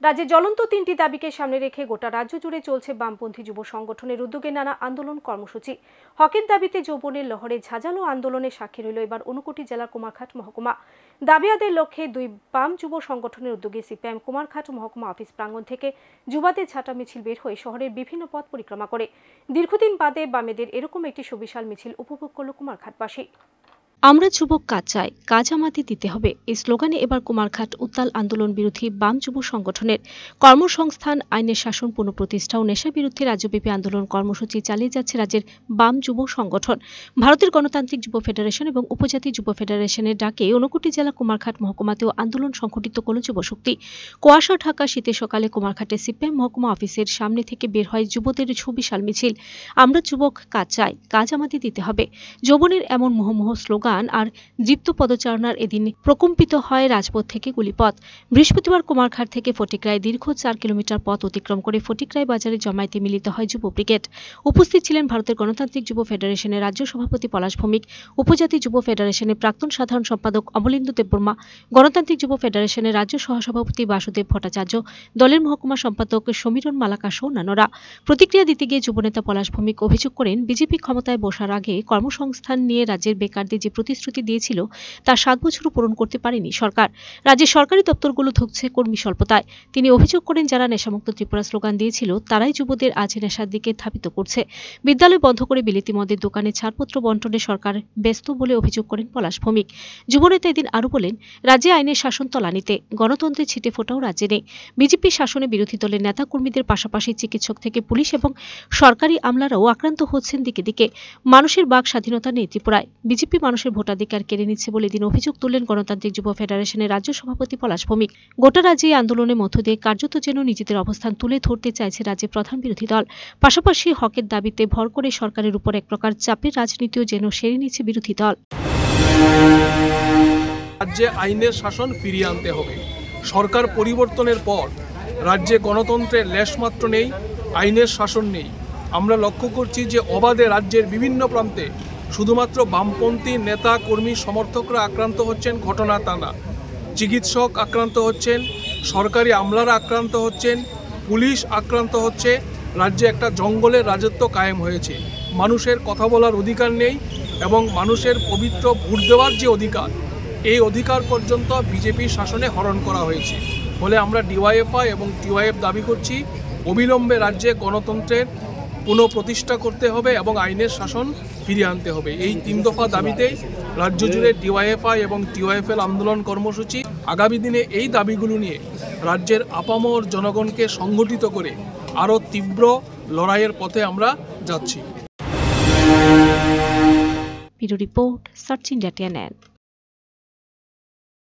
রাজ্যে জ্বলন্ত তিনটি দাবিকে সামনে রেখে গোটা রাজ্য জুড়ে চলছে বামপন্থী যুব সংগঠনের উদ্যোগে নানা আন্দোলন কর্মসূচি। হকের দাবিতে যৌবনের লহরে ঝাঁঝালো আন্দোলনের সাক্ষী রইল এবার ঊনকোটি জেলার কুমারঘাট মহকুমা। দাবি আদায়ের লক্ষ্যে দুই বাম যুব সংগঠনের উদ্যোগে সিপিআইএম কুমারঘাট মহকুমা অফিস প্রাঙ্গণ থেকে যুবাদের ছাঁটা মিছিল বের হয়ে শহরের বিভিন্ন পথ পরিক্রমা করে। দীর্ঘদিন বাদে বামেদের এরকম একটি সুবিশাল মিছিল উপভোগ করল কুমারঘাটবাসী। আমরা যুবক কাজ চাই, কাজ আমাদের দিতে হবে, এই স্লোগানে এবার কুমারঘাট উত্তাল আন্দোলন বিরোধী বাম যুব সংগঠনের কর্মসংস্থান, আইনের শাসন পুনঃপ্রতিষ্ঠা ও নেশা বিরুদ্ধে রাজ্যব্যাপী আন্দোলন কর্মসূচি চালিয়ে যাচ্ছে রাজ্যের বাম যুব সংগঠন। ভারতের গণতান্ত্রিক যুব ফেডারেশন এবং উপজাতি যুব ফেডারেশনের ডাকে ঊনকোটি জেলা কুমারঘাট মহকুমাতেও আন্দোলন সংগঠিত করল যুবশক্তি। কুয়াশা ঢাকা শীতের সকালে কুমারঘাটে সিপিআইএম মহকুমা অফিসের সামনে থেকে বের হয় যুবদের সুবিশাল মিছিল। আমরা যুবক কাজ চাই, কাজ আমাদের দিতে হবে। যৌবনের এমন মুহুর্মুহু স্লোগান আর দীপ্ত পদচারণার এদিন প্রকম্পিত হয় রাজপথ থেকে গুলিপথ। বৃহস্পতিবার কুমারঘাট থেকে ফটিকরায় দীর্ঘ 4 কিলোমিটার পথ অতিক্রম করে ফটিকরায় বাজারে জমায়েতে মিলিত হয় যুব ব্রিগেড। উপস্থিত ছিলেন ভারতের গণতান্ত্রিক যুব ফেডারেশনের রাজ্য সভাপতি পলাশ ভৌমিক, উপজাতি যুব ফেডারেশনের প্রাক্তন সাধারণ সম্পাদক অমলেন্দু দেববর্মা, গণতান্ত্রিক যুব ফেডারেশনের রাজ্য সহসভাপতি বাসুদেব ভট্টাচার্য, দলের মহকুমা সম্পাদক সমীরণ মালাকা সহ অন্যান্যরা। প্রতিক্রিয়া দিতে গিয়ে যুবনেতা পলাশ ভৌমিক অভিযোগ করেন, বিজেপি ক্ষমতায় বসার আগে কর্মসংস্থান নিয়ে রাজ্যের বেকারদের যে প্রতিশ্রুতি দিয়েছিল তা 7 বছরও পূরণ করতে পারেনি সরকার। রাজ্যের সরকারি দপ্তরগুলো ধুঁকছে কর্মী স্বল্পতায়। তিনি অভিযোগ করেন, যারা নেশামুক্ত ত্রিপুরা স্লোগান দিয়েছিল তারাই যুবদের আজ নেশার দিকে ধাবিত করছে। বিদ্যালয় বন্ধ করে বিলেতি মদের দোকানে ছাড়পত্র বন্টনে সরকার ব্যস্ত বলে অভিযোগ করেন পলাশ ভৌমিক। যুবনেতা এদিন আরও বলেন, রাজ্যে আইনের শাসন তলানিতে, গণতন্ত্রের ছিটে ফোটাও রাজ্যে নেই। বিজেপি শাসনে বিরোধী দলের নেতা কর্মীদের পাশাপাশি চিকিৎসক থেকে পুলিশ এবং সরকারি আমলারাও আক্রান্ত হচ্ছেন দিকে দিকে। মানুষের বাক স্বাধীনতা নেই ত্রিপুরায়। বিজেপি মানুষের ভোটাধিকার কেড়ে নিচ্ছে বলে দিন অভিযোগ তুললেন গণতান্ত্রিক যুব ফেডারেশনের রাজ্য সভাপতি পলাশ ভৌমিক। গোটা রাজ্যে এই আন্দোলনের মধ্য দিয়ে কার্যত যেন নিজেদের অবস্থান তুলে ধরতে চাইছে রাজ্যের প্রধান বিরোধী দল। পাশাপাশি হকের দাবিতে ভর করে সরকারের উপর এক প্রকার চাপের রাজনীতিও যেন সেরে নিচ্ছে বিরোধী দল। রাজ্যে আইনের শাসন ফিরিয়ে আনতে হবে। সরকার পরিবর্তনের পর রাজ্যে গণতন্ত্রের লেশমাত্র নেই, আইনের শাসন নেই। আমরা লক্ষ্য করছি যে অবাধে রাজ্যের বিভিন্ন প্রান্তে শুধুমাত্র বামপন্থী নেতা কর্মী সমর্থকরা আক্রান্ত হচ্ছেন, ঘটনা তা না। চিকিৎসক আক্রান্ত হচ্ছেন, সরকারি আমলারা আক্রান্ত হচ্ছেন, পুলিশ আক্রান্ত হচ্ছে। রাজ্যে একটা জঙ্গলের রাজত্ব কায়েম হয়েছে। মানুষের কথা বলার অধিকার নেই এবং মানুষের পবিত্র ভোট দেওয়ার যে অধিকার, এই অধিকার পর্যন্ত বিজেপি শাসনে হরণ করা হয়েছে। ফলে আমরা ডিওয়াইএফআই এবং টিওয়াইএফ দাবি করছি, অবিলম্বে রাজ্যে গণতন্ত্রের পুনঃপ্রতিষ্ঠা করতে হবে এবং আইনের শাসন ফিরিয়ে আনতে হবে। এই 3 দফা দাবিতেই রাজ্য জুড়ে ডিওয়াইএফআই এবং টিওয়াইএফএল আন্দোলন কর্মসূচি। আগামী দিনে এই দাবিগুলো নিয়ে রাজ্যের আপামর জনগণকে সংগঠিত করে আরও তীব্র লড়াইয়ের পথে আমরা যাচ্ছি। Bureau report, search India TNN।